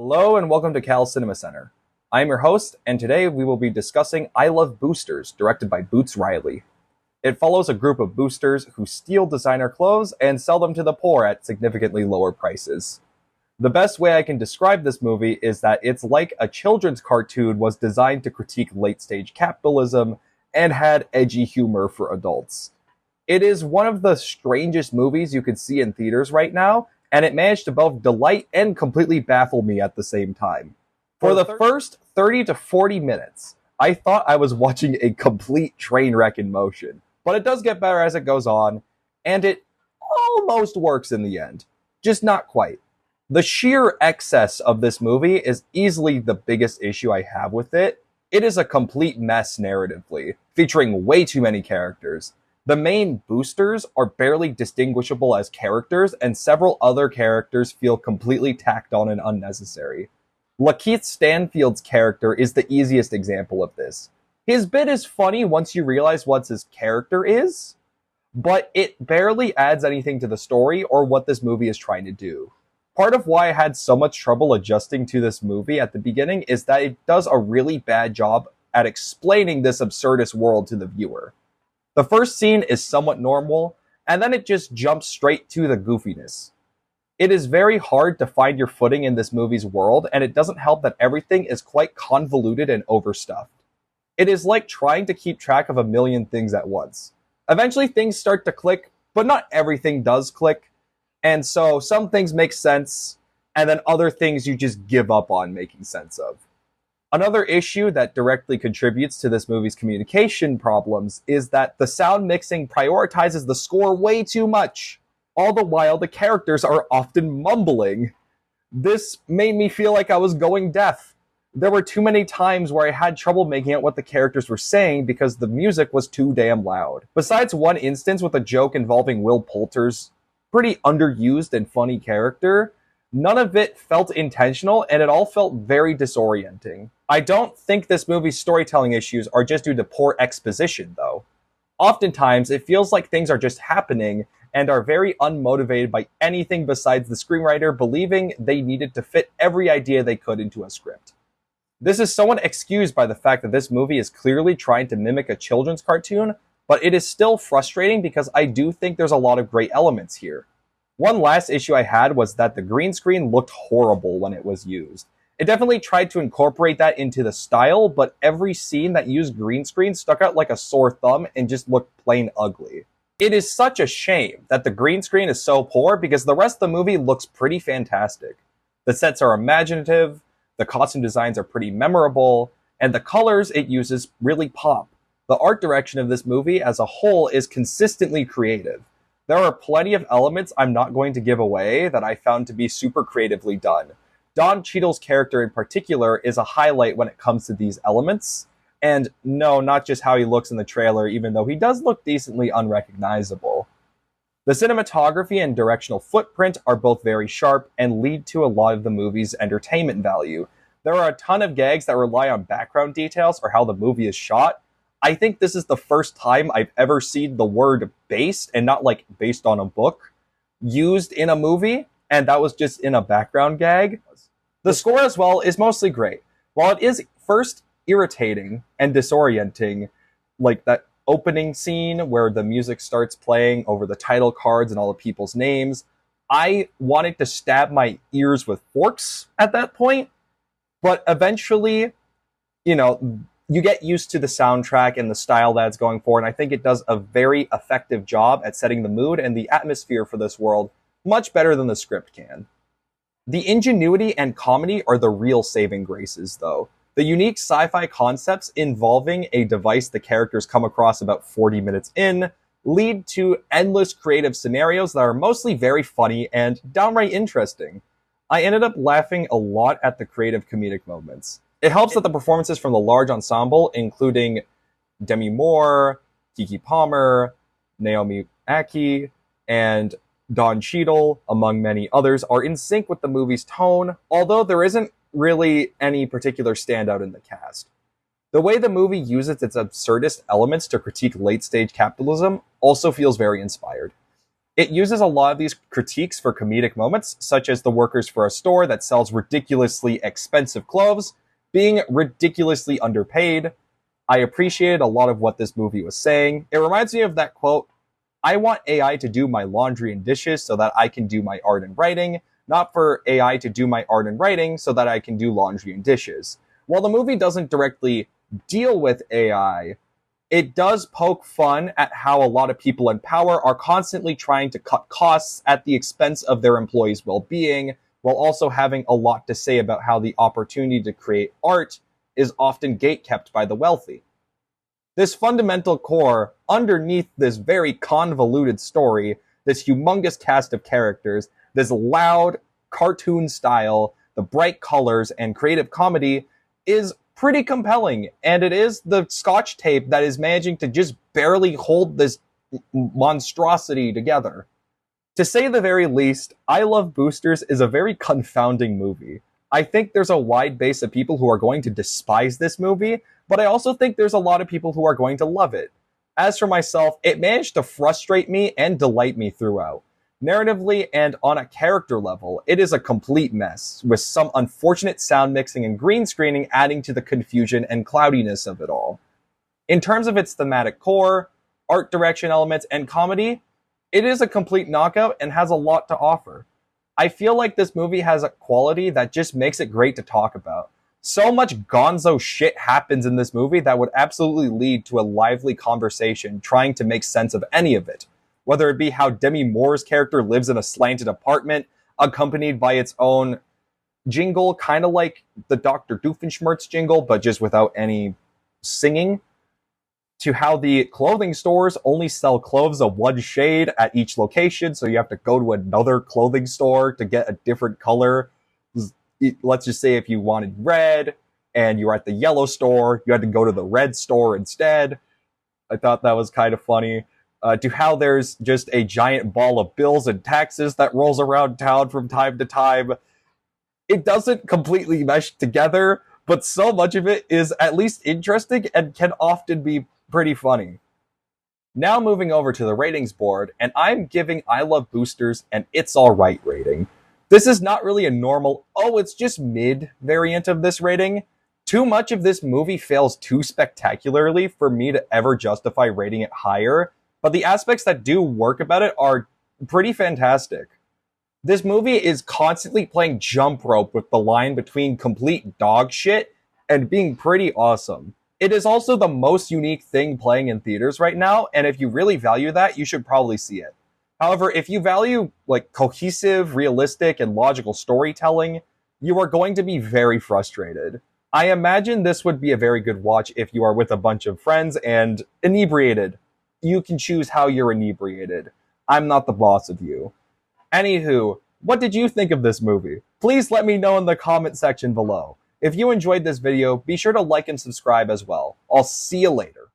Hello and welcome to Cal Cinema Center. I'm your host, and today we will be discussing I Love Boosters, directed by Boots Riley. It follows a group of boosters who steal designer clothes and sell them to the poor at significantly lower prices. The best way I can describe this movie is that it's like a children's cartoon was designed to critique late-stage capitalism and had edgy humor for adults. It is one of the strangest movies you could see in theaters right now, and it managed to both delight and completely baffle me at the same time. For the first 30 to 40 minutes, I thought I was watching a complete train wreck in motion, but it does get better as it goes on, and it almost works in the end. Just not quite. The sheer excess of this movie is easily the biggest issue I have with it. It is a complete mess narratively, featuring way too many characters. The main boosters are barely distinguishable as characters, and several other characters feel completely tacked on and unnecessary. LaKeith Stanfield's character is the easiest example of this. His bit is funny once you realize what his character is, but it barely adds anything to the story or what this movie is trying to do. Part of why I had so much trouble adjusting to this movie at the beginning is that it does a really bad job at explaining this absurdist world to the viewer. The first scene is somewhat normal, and then it just jumps straight to the goofiness. It is very hard to find your footing in this movie's world, and it doesn't help that everything is quite convoluted and overstuffed. It is like trying to keep track of a million things at once. Eventually things start to click, but not everything does click, and so some things make sense, and then other things you just give up on making sense of. Another issue that directly contributes to this movie's communication problems is that the sound mixing prioritizes the score way too much. All the while, the characters are often mumbling. This made me feel like I was going deaf. There were too many times where I had trouble making out what the characters were saying because the music was too damn loud. Besides one instance with a joke involving Will Poulter's pretty underused and funny character, none of it felt intentional, and it all felt very disorienting. I don't think this movie's storytelling issues are just due to poor exposition, though. Oftentimes, it feels like things are just happening and are very unmotivated by anything besides the screenwriter believing they needed to fit every idea they could into a script. This is somewhat excused by the fact that this movie is clearly trying to mimic a children's cartoon, but it is still frustrating because I do think there's a lot of great elements here. One last issue I had was that the green screen looked horrible when it was used. It definitely tried to incorporate that into the style, but every scene that used green screen stuck out like a sore thumb and just looked plain ugly. It is such a shame that the green screen is so poor because the rest of the movie looks pretty fantastic. The sets are imaginative, the costume designs are pretty memorable, and the colors it uses really pop. The art direction of this movie as a whole is consistently creative. There are plenty of elements I'm not going to give away that I found to be super creatively done. Don Cheadle's character in particular is a highlight when it comes to these elements. And no, not just how he looks in the trailer, even though he does look decently unrecognizable. The cinematography and directional footprint are both very sharp and lead to a lot of the movie's entertainment value. There are a ton of gags that rely on background details or how the movie is shot. I think this is the first time I've ever seen the word based, and not like based on a book, used in a movie, and that was just in a background gag. The score as well is mostly great. While it is first irritating and disorienting, like that opening scene where the music starts playing over the title cards and all the people's names, I wanted to stab my ears with forks at that point, but eventually, you get used to the soundtrack and the style that it's going for, and I think it does a very effective job at setting the mood and the atmosphere for this world much better than the script can. The ingenuity and comedy are the real saving graces, though. The unique sci-fi concepts involving a device the characters come across about 40 minutes in lead to endless creative scenarios that are mostly very funny and downright interesting. I ended up laughing a lot at the creative comedic moments. It helps that the performances from the large ensemble, including Demi Moore, Keke Palmer, Naomi Ackie, and Don Cheadle, among many others, are in sync with the movie's tone, although there isn't really any particular standout in the cast. The way the movie uses its absurdist elements to critique late-stage capitalism also feels very inspired. It uses a lot of these critiques for comedic moments, such as the workers for a store that sells ridiculously expensive clothes being ridiculously underpaid. I appreciated a lot of what this movie was saying. It reminds me of that quote, "I want AI to do my laundry and dishes so that I can do my art and writing, not for AI to do my art and writing so that I can do laundry and dishes." While the movie doesn't directly deal with AI, it does poke fun at how a lot of people in power are constantly trying to cut costs at the expense of their employees' well-being, while also having a lot to say about how the opportunity to create art is often gatekept by the wealthy. This fundamental core, underneath this very convoluted story, this humongous cast of characters, this loud cartoon style, the bright colors, and creative comedy, is pretty compelling, and it is the Scotch tape that is managing to just barely hold this monstrosity together. To say the very least, I Love Boosters is a very confounding movie. I think there's a wide base of people who are going to despise this movie, but I also think there's a lot of people who are going to love it. As for myself, it managed to frustrate me and delight me throughout. Narratively and on a character level, it is a complete mess, with some unfortunate sound mixing and green screening adding to the confusion and cloudiness of it all. In terms of its thematic core, art direction elements, and comedy, it is a complete knockout and has a lot to offer. I feel like this movie has a quality that just makes it great to talk about. So much gonzo shit happens in this movie that would absolutely lead to a lively conversation trying to make sense of any of it. Whether it be how Demi Moore's character lives in a slanted apartment, accompanied by its own jingle, kind of like the Dr. Doofenshmirtz jingle, but just without any singing, to how the clothing stores only sell clothes of one shade at each location, so you have to go to another clothing store to get a different color. Let's just say if you wanted red, and you were at the yellow store, you had to go to the red store instead. I thought that was kind of funny. To how there's just a giant ball of bills and taxes that rolls around town from time to time. It doesn't completely mesh together, but so much of it is at least interesting and can often be pretty funny. Now moving over to the ratings board, and I'm giving I Love Boosters an it's alright rating. This is not really a normal, oh it's just mid variant of this rating. Too much of this movie fails too spectacularly for me to ever justify rating it higher, but the aspects that do work about it are pretty fantastic. This movie is constantly playing jump rope with the line between complete dog shit and being pretty awesome. It is also the most unique thing playing in theaters right now, and if you really value that, you should probably see it. However, if you value like cohesive, realistic, and logical storytelling, you are going to be very frustrated. I imagine this would be a very good watch if you are with a bunch of friends and inebriated. You can choose how you're inebriated. I'm not the boss of you. Anywho, what did you think of this movie? Please let me know in the comment section below. If you enjoyed this video, be sure to like and subscribe as well. I'll see you later.